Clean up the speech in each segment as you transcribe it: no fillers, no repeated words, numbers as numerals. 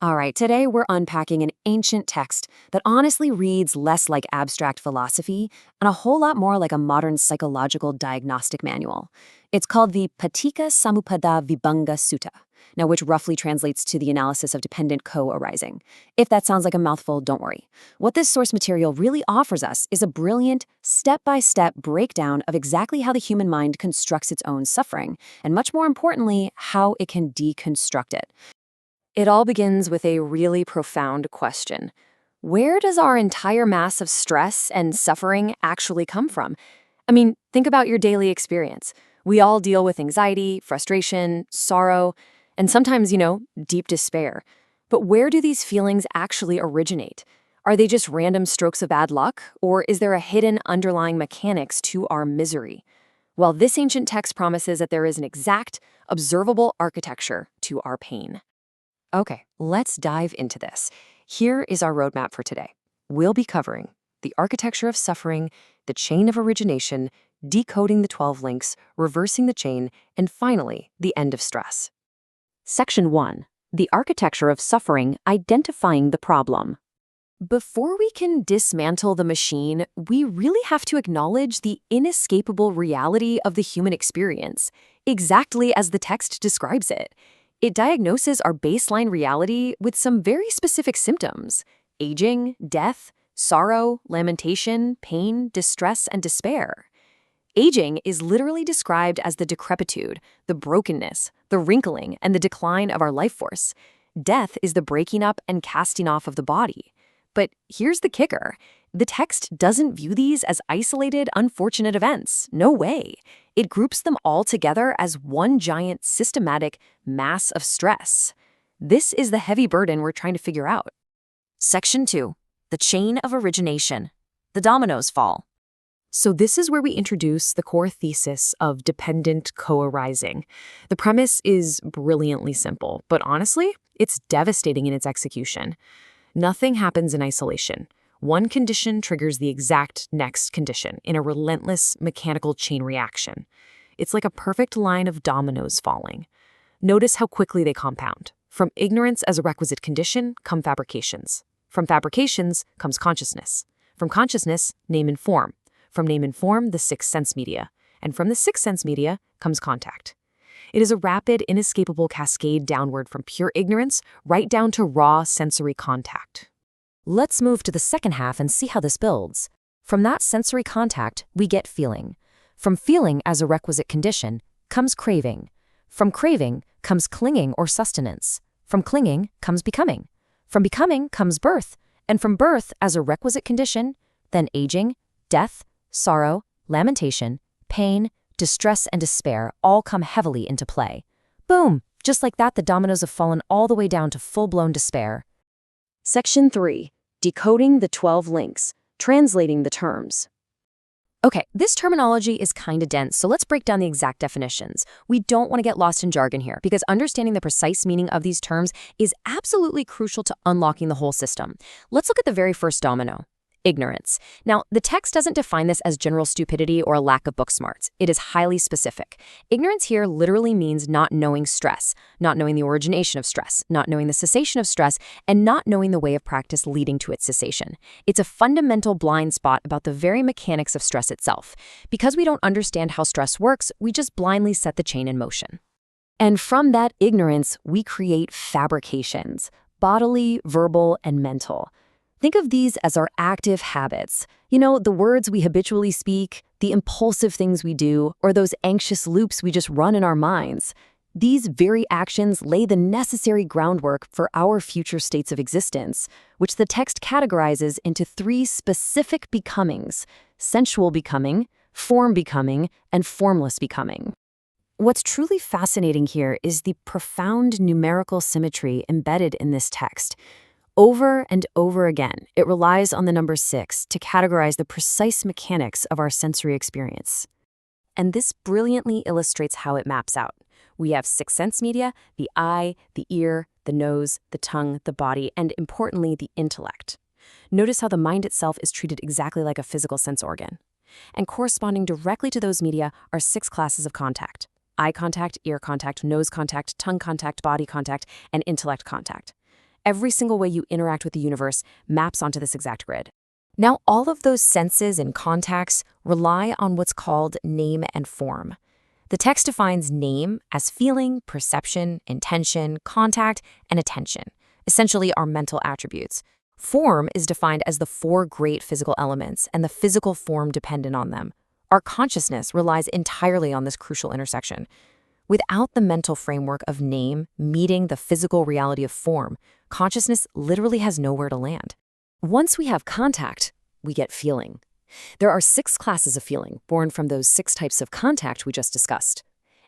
All right, today we're unpacking an ancient text that honestly reads less like abstract philosophy and a whole lot more like a modern psychological diagnostic manual. It's called the Paticca-samuppada-vibhanga Sutta, now which roughly translates to the analysis of dependent co-arising. If that sounds like a mouthful, don't worry. What this source material really offers us is a brilliant, step-by-step breakdown of exactly how the human mind constructs its own suffering, and much more importantly, how it can deconstruct it. It all begins with a really profound question. Where does our entire mass of stress and suffering actually come from? I mean, think about your daily experience. We all deal with anxiety, frustration, sorrow, and sometimes, deep despair. But where do these feelings actually originate? Are they just random strokes of bad luck, or is there a hidden underlying mechanics to our misery? Well, this ancient text promises that there is an exact, observable architecture to our pain. Okay, let's dive into this. Here is our roadmap for today. We'll be covering the architecture of suffering, the chain of origination, decoding the 12 links, reversing the chain, and finally, the end of stress. Section 1. The architecture of suffering, identifying the problem. Before we can dismantle the machine, we really have to acknowledge the inescapable reality of the human experience, exactly as the text describes it. It diagnoses our baseline reality with some very specific symptoms: aging, death, sorrow, lamentation, pain, distress, and despair. Aging is literally described as the decrepitude, the brokenness, the wrinkling, and the decline of our life force. Death is the breaking up and casting off of the body. But here's the kicker. The text doesn't view these as isolated, unfortunate events. No way. It groups them all together as one giant, systematic mass of stress. This is the heavy burden we're trying to figure out. Section 2. The chain of origination. The dominoes fall. So this is where we introduce the core thesis of dependent co-arising. The premise is brilliantly simple, but honestly, it's devastating in its execution. Nothing happens in isolation. One condition triggers the exact next condition in a relentless mechanical chain reaction. It's like a perfect line of dominoes falling. Notice how quickly they compound. From ignorance as a requisite condition come fabrications. From fabrications comes consciousness. From consciousness, name and form. From name and form, the sixth sense media. And from the sixth sense media comes contact. It is a rapid, inescapable cascade downward from pure ignorance right down to raw sensory contact. Let's move to the second half and see how this builds. From that sensory contact, we get feeling. From feeling as a requisite condition comes craving. From craving comes clinging or sustenance. From clinging comes becoming. From becoming comes birth. And from birth as a requisite condition, then aging, death, sorrow, lamentation, pain, distress, and despair all come heavily into play. Boom! Just like that, the dominoes have fallen all the way down to full-blown despair. Section 3. Decoding the 12 links, translating the terms. Okay, this terminology is kinda dense, so let's break down the exact definitions. We don't want to get lost in jargon here, because understanding the precise meaning of these terms is absolutely crucial to unlocking the whole system. Let's look at the very first domino. Ignorance. Now, the text doesn't define this as general stupidity or a lack of book smarts. It is highly specific. Ignorance here literally means not knowing stress, not knowing the origination of stress, not knowing the cessation of stress, and not knowing the way of practice leading to its cessation. It's a fundamental blind spot about the very mechanics of stress itself. Because we don't understand how stress works, we just blindly set the chain in motion. And from that ignorance, we create fabrications, bodily, verbal, and mental. Think of these as our active habits. The words we habitually speak, the impulsive things we do, or those anxious loops we just run in our minds. These very actions lay the necessary groundwork for our future states of existence, which the text categorizes into 3 specific becomings: sensual becoming, form becoming, and formless becoming. What's truly fascinating here is the profound numerical symmetry embedded in this text. Over and over again, it relies on the number 6 to categorize the precise mechanics of our sensory experience. And this brilliantly illustrates how it maps out. We have 6 sense media: the eye, the ear, the nose, the tongue, the body, and importantly, the intellect. Notice how the mind itself is treated exactly like a physical sense organ. And corresponding directly to those media are 6 classes of contact: eye contact, ear contact, nose contact, tongue contact, body contact, and intellect contact. Every single way you interact with the universe maps onto this exact grid. Now, all of those senses and contacts rely on what's called name and form. The text defines name as feeling, perception, intention, contact, and attention, essentially our mental attributes. Form is defined as the four great physical elements and the physical form dependent on them. Our consciousness relies entirely on this crucial intersection. Without the mental framework of name meeting the physical reality of form, consciousness literally has nowhere to land. Once we have contact, we get feeling. There are 6 classes of feeling, born from those 6 types of contact we just discussed.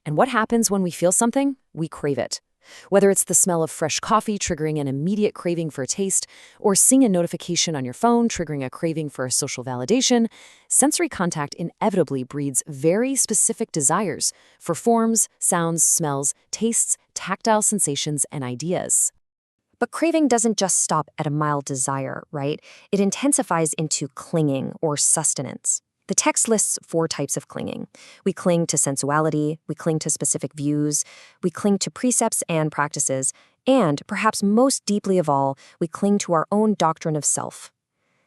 And what happens when we feel something? We crave it. Whether it's the smell of fresh coffee triggering an immediate craving for a taste, or seeing a notification on your phone triggering a craving for a social validation, sensory contact inevitably breeds very specific desires for forms, sounds, smells, tastes, tactile sensations, and ideas. But craving doesn't just stop at a mild desire, right? It intensifies into clinging or sustenance. The text lists 4 types of clinging. We cling to sensuality, we cling to specific views, we cling to precepts and practices, and, perhaps most deeply of all, we cling to our own doctrine of self.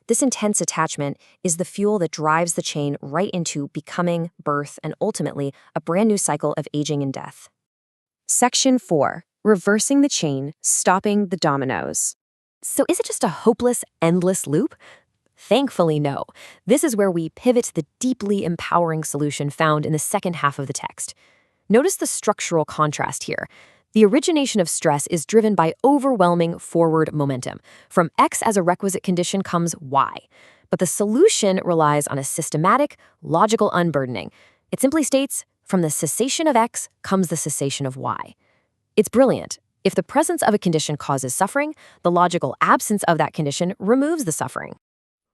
This intense attachment is the fuel that drives the chain right into becoming, birth, and ultimately a brand new cycle of aging and death. Section 4. Reversing the chain, stopping the dominoes. So is it just a hopeless, endless loop? Thankfully, no. This is where we pivot to the deeply empowering solution found in the second half of the text. Notice the structural contrast here. The origination of stress is driven by overwhelming forward momentum. From X as a requisite condition comes Y. But the solution relies on a systematic, logical unburdening. It simply states, from the cessation of X comes the cessation of Y. It's brilliant. If the presence of a condition causes suffering, the logical absence of that condition removes the suffering.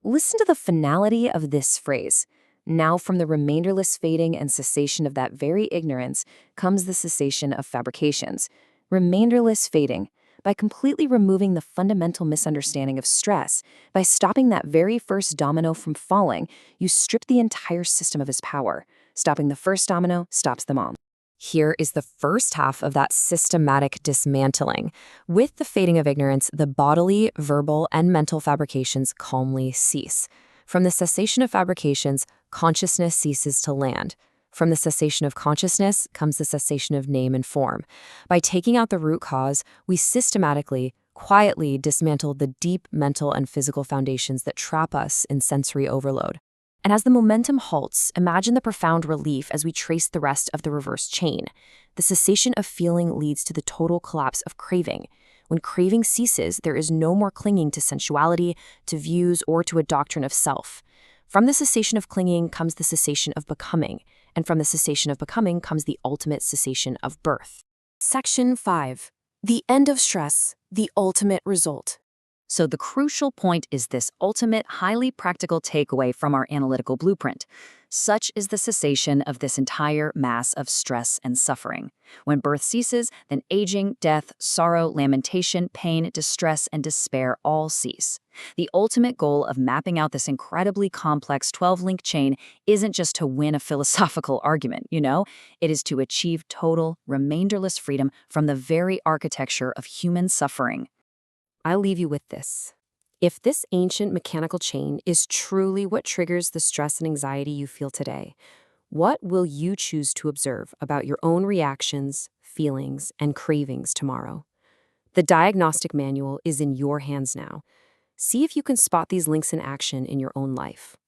Listen to the finality of this phrase. Now from the remainderless fading and cessation of that very ignorance comes the cessation of fabrications. Remainderless fading. By completely removing the fundamental misunderstanding of stress, by stopping that very first domino from falling, you strip the entire system of its power. Stopping the first domino stops them all. Here is the first half of that systematic dismantling. With the fading of ignorance, the bodily, verbal, and mental fabrications calmly cease. From the cessation of fabrications, consciousness ceases to land. From the cessation of consciousness comes the cessation of name and form. By taking out the root cause, we systematically, quietly dismantle the deep mental and physical foundations that trap us in sensory overload. And as the momentum halts, imagine the profound relief as we trace the rest of the reverse chain. The cessation of feeling leads to the total collapse of craving. When craving ceases, there is no more clinging to sensuality, to views, or to a doctrine of self. From the cessation of clinging comes the cessation of becoming, and from the cessation of becoming comes the ultimate cessation of birth. Section 5. The end of stress, the ultimate result. So the crucial point is this ultimate, highly practical takeaway from our analytical blueprint. Such is the cessation of this entire mass of stress and suffering. When birth ceases, then aging, death, sorrow, lamentation, pain, distress, and despair all cease. The ultimate goal of mapping out this incredibly complex 12-link chain isn't just to win a philosophical argument, it is to achieve total, remainderless freedom from the very architecture of human suffering. I'll leave you with this. If this ancient mechanical chain is truly what triggers the stress and anxiety you feel today, what will you choose to observe about your own reactions, feelings, and cravings tomorrow? The diagnostic manual is in your hands now. See if you can spot these links in action in your own life.